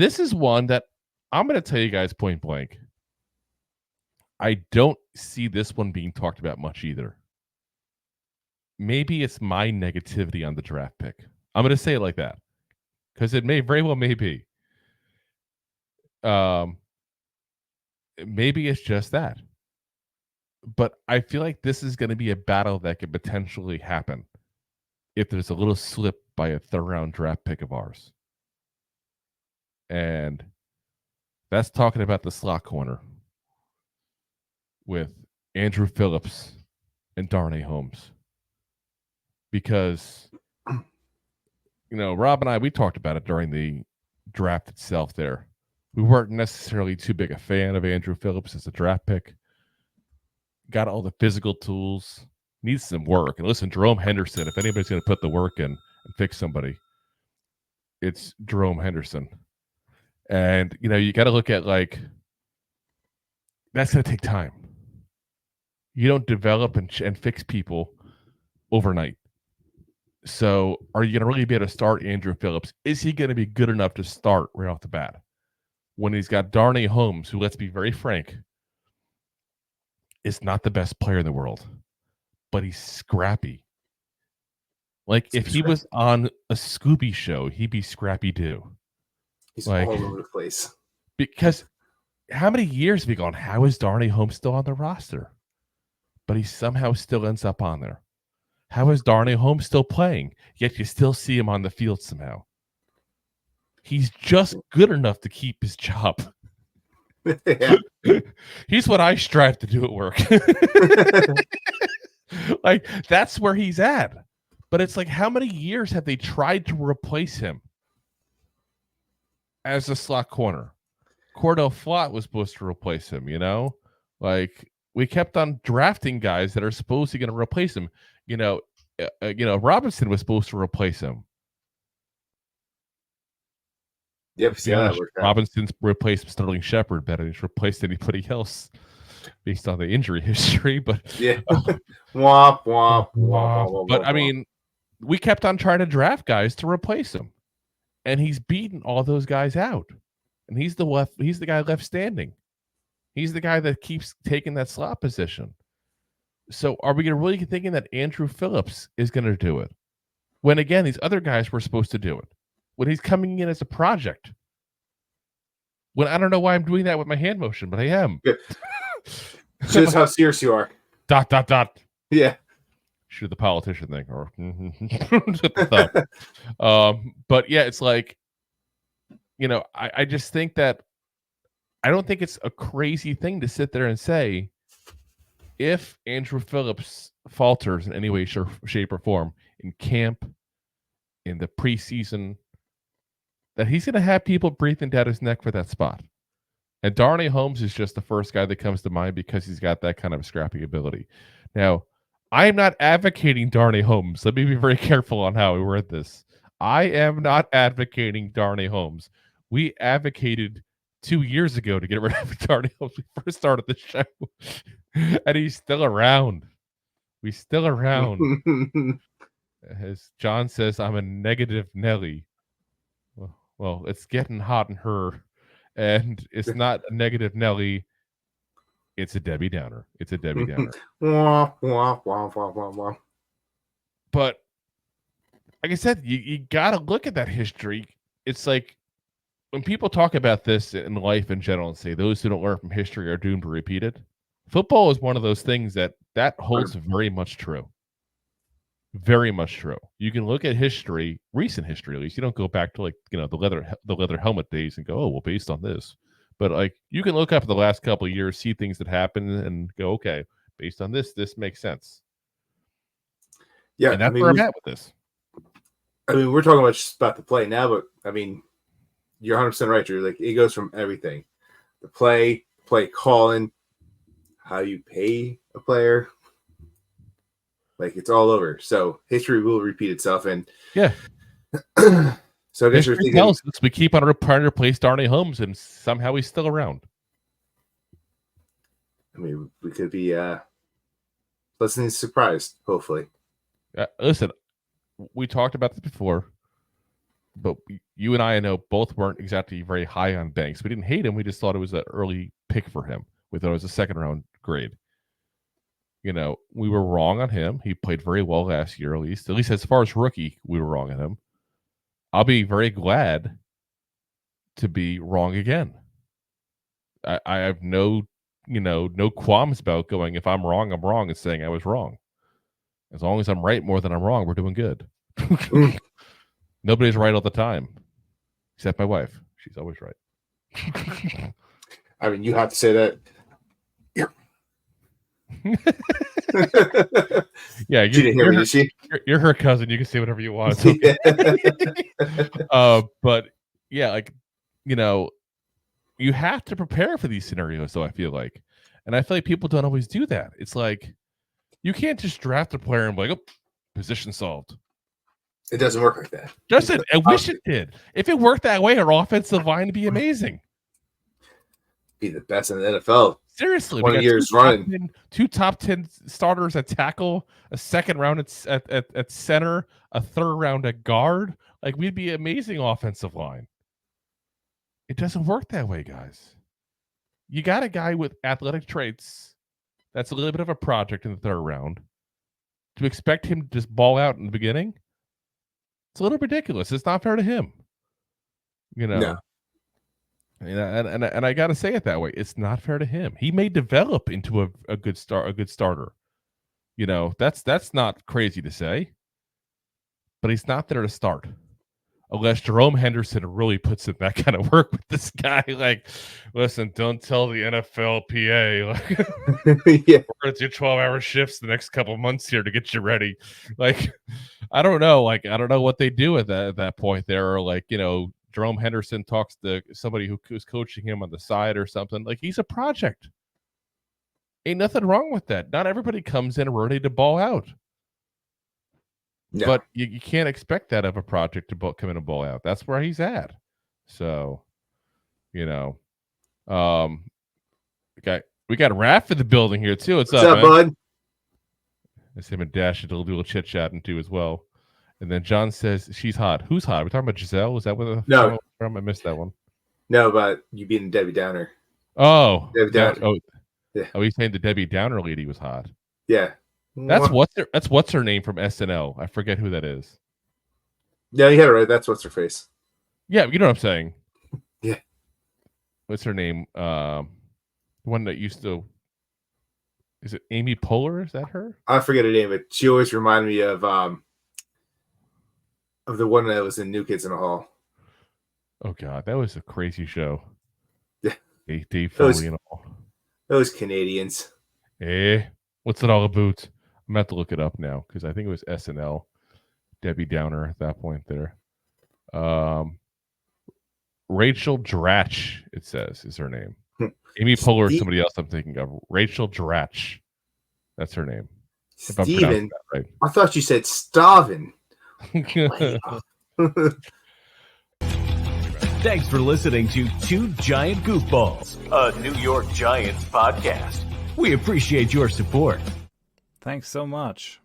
This is one that I'm going to tell you guys point blank. I don't see this one being talked about much either. Maybe it's my negativity on the draft pick. I'm going to say it like that because it may very well may be. Maybe it's just that. But I feel like this is going to be a battle that could potentially happen if there's a little slip by a third-round draft pick of ours. And that's talking about the slot corner with Andru Phillips and Darnay Holmes. Because, Rob and I, we talked about it during the draft itself there. We weren't necessarily too big a fan of Andru Phillips as a draft pick. Got all the physical tools, needs some work. And listen, Jerome Henderson, if anybody's going to put the work in and fix somebody, it's Jerome Henderson. And, you got to look at that's going to take time. You don't develop and fix people overnight. So are you going to really be able to start Andru Phillips? Is he going to be good enough to start right off the bat? When he's got Darnay Holmes, who, let's be very frank, is not the best player in the world, but he's scrappy. If he was on a Scooby show, he'd be Scrappy Doo. He's all over the place. Because how many years have we gone? How is Darnay Holmes still on the roster? But he somehow still ends up on there. How is Darnay Holmes still playing? Yet you still see him on the field somehow. He's just good enough to keep his job. Yeah. He's what I strive to do at work. That's where he's at. But it's how many years have they tried to replace him as a slot corner? Cordell Flott was supposed to replace him, we kept on drafting guys that are supposed to going to replace him. Robinson was supposed to replace him. Yep. Yeah, Robinson's replaced Sterling Shepard better than he's replaced anybody else based on the injury history. But yeah, womp womp womp. But I mean, we kept on trying to draft guys to replace him, and he's beaten all those guys out. And he's the guy left standing. He's the guy that keeps taking that slot position. So are we really thinking that Andru Phillips is going to do it? When, again, these other guys were supposed to do it. When he's coming in as a project. When I don't know why I'm doing that with my hand motion, but I am. Shows how serious you are. ... Yeah. Shoot the politician thing. Or but yeah, it's I just think that I don't think it's a crazy thing to sit there and say, if Andru Phillips falters in any way, shape, or form in camp, in the preseason, that he's going to have people breathing down his neck for that spot. And Darnay Holmes is just the first guy that comes to mind because he's got that kind of scrappy ability. Now, I am not advocating Darnay Holmes. Let me be very careful on how we word this. I am not advocating Darnay Holmes. We advocated 2 years ago to get rid of Darnay Holmes when we first started the show. And he's still around. He's still around. As John says, I'm a negative Nelly. Well, it's getting hot in her. And it's not a negative Nelly. It's a Debbie Downer. It's a Debbie Downer. But like I said, you got to look at that history. It's when people talk about this in life in general and say those who don't learn from history are doomed to repeat it. Football is one of those things that holds very much true. Very much true. You can look at history, recent history at least. You don't go back to the leather helmet days and go, oh, well, based on this. But you can look up the last couple of years, see things that happen, and go, okay, based on this makes sense. Yeah, and that's where I'm at with this. I mean, we're talking about the play now, but I mean, you're 100% right. You're it goes from everything: the play calling, how you pay a player. It's all over. So history will repeat itself, and yeah. So I guess you're thinking us we keep on trying to replace Darnay Holmes, and somehow he's still around. I mean, we could be pleasantly surprised. Hopefully, listen, we talked about this before. but you and I know both weren't exactly very high on Banks. We didn't hate him. We just thought it was an early pick for him. We thought it was a second round grade. You know, we were wrong on him. He played very well last year, at least as far as rookie, we were wrong on him. I'll be very glad to be wrong again. I have no qualms about going, if I'm wrong, I'm wrong, and saying I was wrong. As long as I'm right more than I'm wrong, we're doing good. Nobody's right all the time, except my wife. She's always right. I mean, you have to say that. Yeah, she didn't hear me, did she? You're her cousin. You can say whatever you want. But yeah, like, you know, you have to prepare for these scenarios, though, I feel like. And I feel like people don't always do that. It's like, you can't just draft a player and be like, oh, position solved. It doesn't work like that. Justin, I wish it did. If it worked that way, our offensive line would be amazing. Be the best in the NFL. Seriously, 20 years running. 2 top 10 starters at tackle, a second round at center, a third round at guard. Like, we'd be amazing offensive line. It doesn't work that way, guys. You got a guy with athletic traits that's a little bit of a project in the third round. To expect him to just ball out in the beginning, it's a little ridiculous. It's not fair to him. You know. No. And I got to say it that way. It's not fair to him. He may develop into a good starter. You know, that's not crazy to say. But he's not there to start. Unless Jerome Henderson really puts in that kind of work with this guy. Like, listen, don't tell the NFLPA. Like, yeah. we're going to do 12-hour shifts the next couple of months here to get you ready. Like, I don't know. Like, I don't know what they do at that point there. Or, like, you know, Jerome Henderson talks to somebody who's coaching him on the side or something. Like, he's a project. Ain't nothing wrong with that. Not everybody comes in ready to ball out. No. But you can't expect that of a project to come in and ball out. That's where he's at. So, you know, we got Raph in the building here too. What's up, bud? It's him and Dash to do a little chit chatting too as well. And then John says she's hot. Who's hot? Are we talking about Giselle? Is that what? No, I missed that one. No, but you being Debbie Downer. Oh, Debbie Downer. Yeah. Oh, he's saying the Debbie Downer lady was hot. Yeah. That's what's her name from SNL. I forget who that is. Yeah, you had it right. That's what's her face. Yeah, you know what I'm saying. Yeah. What's her name? One that used to. Is it Amy Poehler? Is that her? I forget her name, but she always reminded me of the one that was in New Kids in the Hall. Oh God, that was a crazy show. Yeah. Dave Foley and all. Those Canadians. What's it all about? I'm about to look it up now because I think it was SNL. Debbie Downer at that point there. Rachel Dratch, it says, is her name. Amy Poehler is somebody else I'm thinking of. Rachel Dratch. That's her name. Steven. Right. I thought you said Stavin. Thanks for listening to Two Giant Goofballs, a New York Giants podcast. We appreciate your support. Thanks so much.